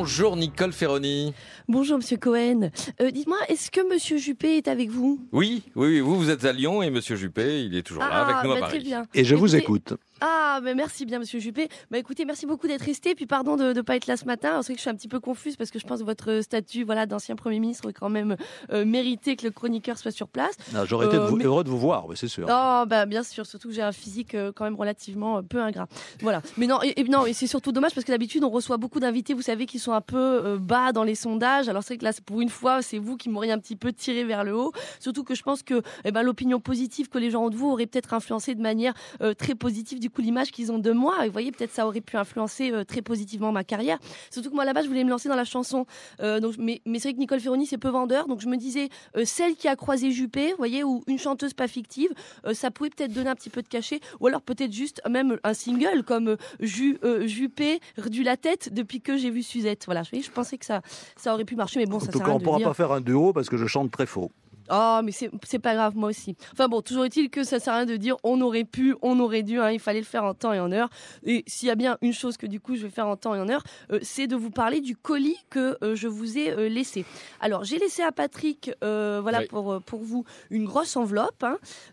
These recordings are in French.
Bonjour Nicole Ferroni. Bonjour Monsieur Cohen. Dites-moi, est-ce que Monsieur Juppé est avec vous ? Oui, vous êtes à Lyon et Monsieur Juppé, il est toujours là avec nous à Paris. Très bien. Et je vous écoute. Ah, mais merci bien, Monsieur Juppé. Écoutez, merci beaucoup d'être resté. Puis pardon de ne pas être là ce matin. Alors, c'est vrai que je suis un petit peu confuse parce que je pense que votre statut, d'ancien Premier ministre aurait quand même mérité que le chroniqueur soit sur place. J'aurais été heureux de vous voir, c'est sûr. Oh, bien sûr. Surtout que j'ai un physique quand même relativement peu ingrat. Voilà. Mais non, et c'est surtout dommage parce que d'habitude on reçoit beaucoup d'invités, vous savez, qui sont un peu bas dans les sondages. Alors c'est vrai que là, pour une fois, c'est vous qui m'auriez un petit peu tiré vers le haut. Surtout que je pense que l'opinion positive que les gens ont de vous aurait peut-être influencé de manière très positive du coup l'image qu'ils ont de moi. Et vous voyez, peut-être ça aurait pu influencer très positivement ma carrière. Surtout que moi là-bas, je voulais me lancer dans la chanson. Mais c'est vrai que Nicole Ferroni, c'est peu vendeur. Donc je me disais, celle qui a croisé Juppé, vous voyez, ou une chanteuse pas fictive, ça pouvait peut-être donner un petit peu de cachet. Ou alors peut-être juste même un single comme Juppé du la tête depuis que j'ai vu Suzette. Voilà, je pensais que ça aurait pu marcher, mais bon, ça sert à rien de dire. En tout cas, on ne pourra pas faire un duo parce que je chante très faux. Oh, mais c'est pas grave, moi aussi. Enfin bon, toujours est-il que ça sert à rien de dire on aurait pu, on aurait dû, il fallait le faire en temps et en heure. Et s'il y a bien une chose que du coup je vais faire en temps et en heure, c'est de vous parler du colis que je vous ai laissé. Alors, j'ai laissé à Patrick, Oui. pour vous, une grosse enveloppe.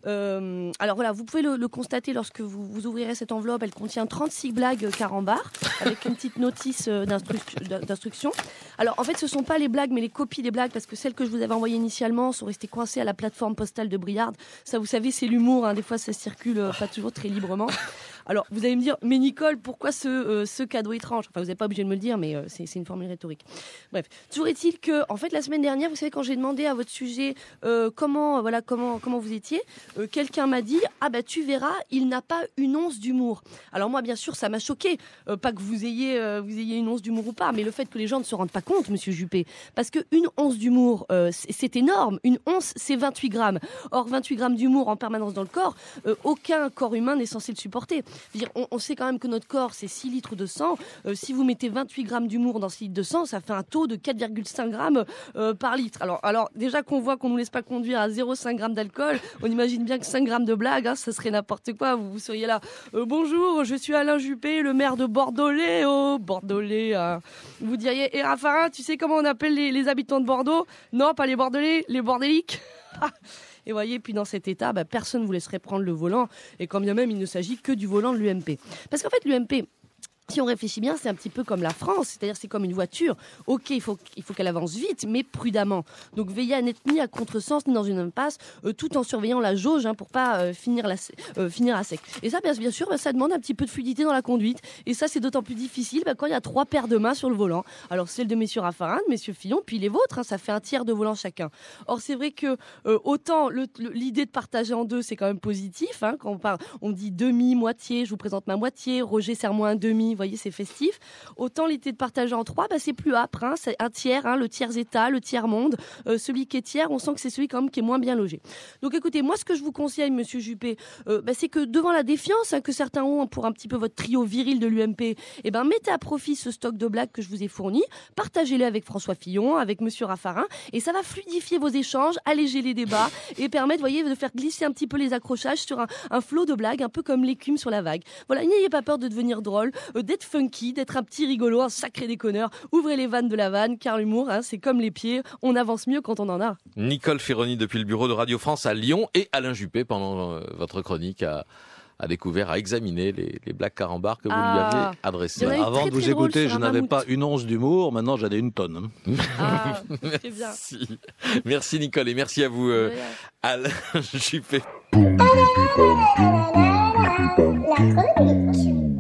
Alors voilà, vous pouvez le constater lorsque vous ouvrirez cette enveloppe. Elle contient 36 blagues carambar avec une petite notice d'instruction. Alors en fait, ce sont pas les blagues, mais les copies des blagues, parce que celles que je vous avais envoyées initialement sont restées coincées à la plateforme postale de Briard. Ça, vous savez, c'est l'humour. Des fois, ça circule pas toujours très librement. Alors, vous allez me dire, mais Nicole, pourquoi ce cadeau étrange ? Enfin, vous n'êtes pas obligé de me le dire, mais c'est une formule rhétorique. Bref, toujours est-il que, en fait, la semaine dernière, vous savez, quand j'ai demandé à votre sujet comment vous étiez, quelqu'un m'a dit, tu verras, il n'a pas une once d'humour. Alors moi, bien sûr, ça m'a choqué. Pas que vous ayez une once d'humour ou pas, mais le fait que les gens ne se rendent pas compte, Monsieur Juppé, parce qu'une once d'humour, c'est énorme. Une once, c'est 28 grammes. Or, 28 grammes d'humour en permanence dans le corps, aucun corps humain n'est censé le supporter. On sait quand même que notre corps, c'est 6 litres de sang. Si vous mettez 28 grammes d'humour dans 6 litres de sang, ça fait un taux de 4,5 grammes par litre. Alors, déjà qu'on voit qu'on ne nous laisse pas conduire à 0,5 grammes d'alcool, on imagine bien que 5 grammes de blague, ça serait n'importe quoi. Vous seriez là. Bonjour, je suis Alain Juppé, le maire de Bordelais. Oh, Bordelais. Vous diriez, Raffarin, tu sais comment on appelle les habitants de Bordeaux ? Non, pas les Bordelais, les Bordéliques. Et voyez, puis dans cet état, personne ne vous laisserait prendre le volant. Et quand bien même, il ne s'agit que du volant de l'UMP. Parce qu'en fait, l'UMP, si on réfléchit bien, c'est un petit peu comme la France, c'est-à-dire c'est comme une voiture. Ok, il faut qu'elle avance vite, mais prudemment. Donc veillez à n'être ni à contresens ni dans une impasse, tout en surveillant la jauge pour pas finir à sec. Et ça, bien sûr, ça demande un petit peu de fluidité dans la conduite. Et ça, c'est d'autant plus difficile quand il y a 3 paires de mains sur le volant. Alors celle de messieurs Raffarin, de messieurs Fillon, puis les vôtres, ça fait un tiers de volant chacun. Or c'est vrai que autant l'idée de partager en deux, c'est quand même positif. Quand on dit demi, moitié, je vous présente ma moitié, Roger serre-moi un demi. Vous voyez, c'est festif. Autant l'idée de partager en 3, c'est plus âpre. C'est un tiers, le tiers état, le tiers monde. Celui qui est tiers, on sent que c'est celui quand même qui est moins bien logé. Donc écoutez, moi ce que je vous conseille, Monsieur Juppé, c'est que devant la défiance que certains ont pour un petit peu votre trio viril de l'UMP, mettez à profit ce stock de blagues que je vous ai fourni, partagez-les avec François Fillon, avec Monsieur Raffarin, et ça va fluidifier vos échanges, alléger les débats et permettre, voyez, de faire glisser un petit peu les accrochages sur un flot de blagues, un peu comme l'écume sur la vague. Voilà, n'ayez pas peur de devenir drôle, d'être funky, d'être un petit rigolo, un sacré déconneur. Ouvrez les vannes de la vanne, car l'humour, c'est comme les pieds, on avance mieux quand on en a. Nicole Ferroni depuis le bureau de Radio France à Lyon, et Alain Juppé pendant votre chronique a découvert, a examiné les blagues carambar que vous lui aviez adressées. Avant de vous écouter, je n'avais pas une once d'humour, maintenant j'en ai une tonne. Très bien. Merci Nicole, et merci à vous Alain Juppé. La chronique.